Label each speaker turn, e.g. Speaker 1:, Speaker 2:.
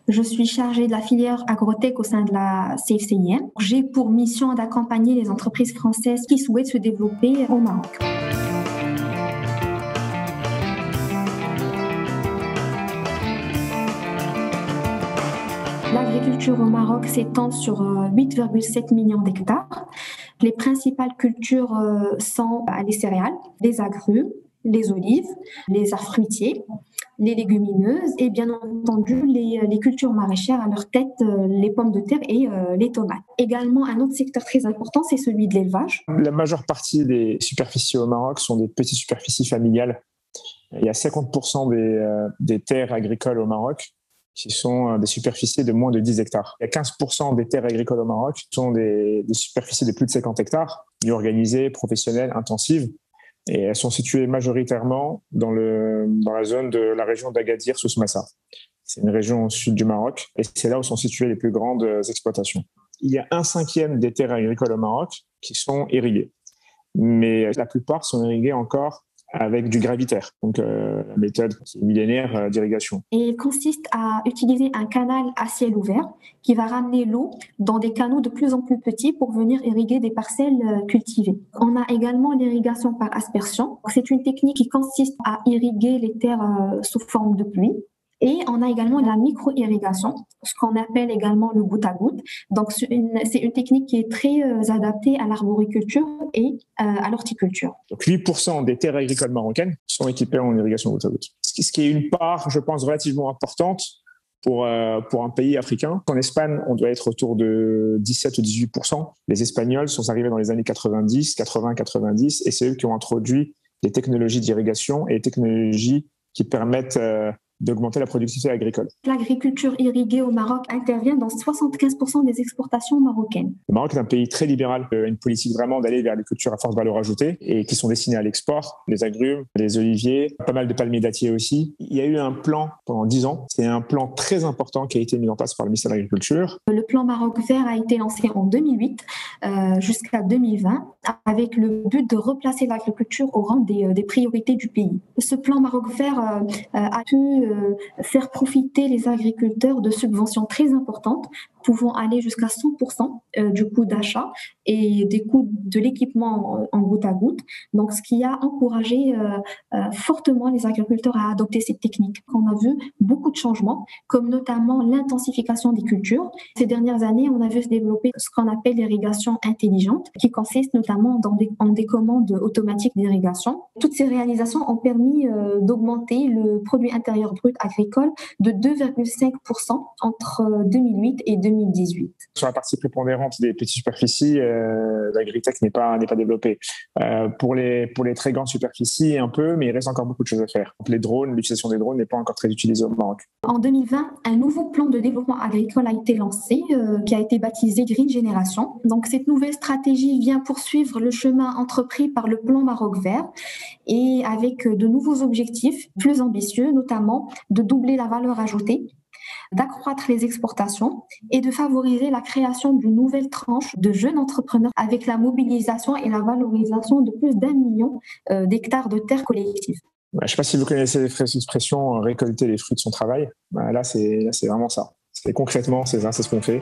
Speaker 1: Je suis chargée de la filière agrotech au sein de la CFCIM. J'ai pour mission d'accompagner les entreprises françaises qui souhaitent se développer au Maroc. L'agriculture au Maroc s'étend sur 8,7 millions d'hectares. Les principales cultures sont les céréales, les agrumes, les olives, les arbres fruitiers, les légumineuses et bien entendu les cultures maraîchères à leur tête, les pommes de terre et les tomates. Également, un autre secteur très important, c'est celui de l'élevage.
Speaker 2: La majeure partie des superficies au Maroc sont des petites superficies familiales. Il y a 50% des terres agricoles au Maroc qui sont des superficies de moins de 10 hectares. Il y a 15% des terres agricoles au Maroc qui sont des superficies de plus de 50 hectares, organisées, professionnelles, intensives. Et elles sont situées majoritairement dans la zone de la région d'Agadir, Souss-Massa. C'est une région au sud du Maroc et c'est là où sont situées les plus grandes exploitations. Il y a 1/5 des terres agricoles au Maroc qui sont irriguées. Mais la plupart sont irriguées encore avec du gravitaire, donc la méthode millénaire d'irrigation.
Speaker 1: Et il consiste à utiliser un canal à ciel ouvert qui va ramener l'eau dans des canaux de plus en plus petits pour venir irriguer des parcelles cultivées. On a également l'irrigation par aspersion. C'est une technique qui consiste à irriguer les terres sous forme de pluie. Et on a également la micro-irrigation, ce qu'on appelle également le goutte à goutte. Donc, c'est une technique qui est très adaptée à l'arboriculture et à l'horticulture.
Speaker 2: Donc, 8% des terres agricoles marocaines sont équipées en irrigation goutte à goutte. Ce qui est une part, je pense, relativement importante pour un pays africain. En Espagne, on doit être autour de 17 ou 18%. Les Espagnols sont arrivés dans les années 90, et c'est eux qui ont introduit des technologies d'irrigation et des technologies qui permettent d'augmenter la productivité agricole.
Speaker 1: L'agriculture irriguée au Maroc intervient dans 75% des exportations marocaines.
Speaker 2: Le Maroc est un pays très libéral, une politique vraiment d'aller vers les cultures à forte valeur ajoutée et qui sont destinées à l'export, les agrumes, les oliviers, pas mal de palmiers dattiers aussi. Il y a eu un plan pendant 10 ans, c'est un plan très important qui a été mis en place par le ministère de l'Agriculture.
Speaker 1: Le plan Maroc vert a été lancé en 2008 jusqu'à 2020 avec le but de replacer l'agriculture au rang des priorités du pays. Ce plan Maroc vert a pu faire profiter les agriculteurs de subventions très importantes pouvant aller jusqu'à 100% du coût d'achat et des coûts de l'équipement en goutte à goutte. Donc, ce qui a encouragé fortement les agriculteurs à adopter cette technique. On a vu beaucoup de changements, comme notamment l'intensification des cultures. Ces dernières années, on a vu se développer ce qu'on appelle l'irrigation intelligente, qui consiste notamment en des commandes automatiques d'irrigation. Toutes ces réalisations ont permis d'augmenter le produit intérieur brut agricole de 2,5% entre 2008 et 2018.
Speaker 2: Sur la partie prépondérante des petites superficies, l'agritech n'est pas développée. Pour les très grandes superficies, un peu, mais il reste encore beaucoup de choses à faire. Les drones, l'utilisation des drones n'est pas encore très utilisée au Maroc.
Speaker 1: En 2020, un nouveau plan de développement agricole a été lancé, qui a été baptisé Green Generation. Donc, cette nouvelle stratégie vient poursuivre le chemin entrepris par le plan Maroc vert et avec de nouveaux objectifs plus ambitieux, notamment de doubler la valeur ajoutée, d'accroître les exportations et de favoriser la création d'une nouvelle tranche de jeunes entrepreneurs avec la mobilisation et la valorisation de plus d'1 million d'hectares de terres collectives.
Speaker 2: Je ne sais pas si vous connaissez l'expression « récolter les fruits de son travail ». Là, c'est vraiment ça. Concrètement, c'est ça, c'est ce qu'on fait.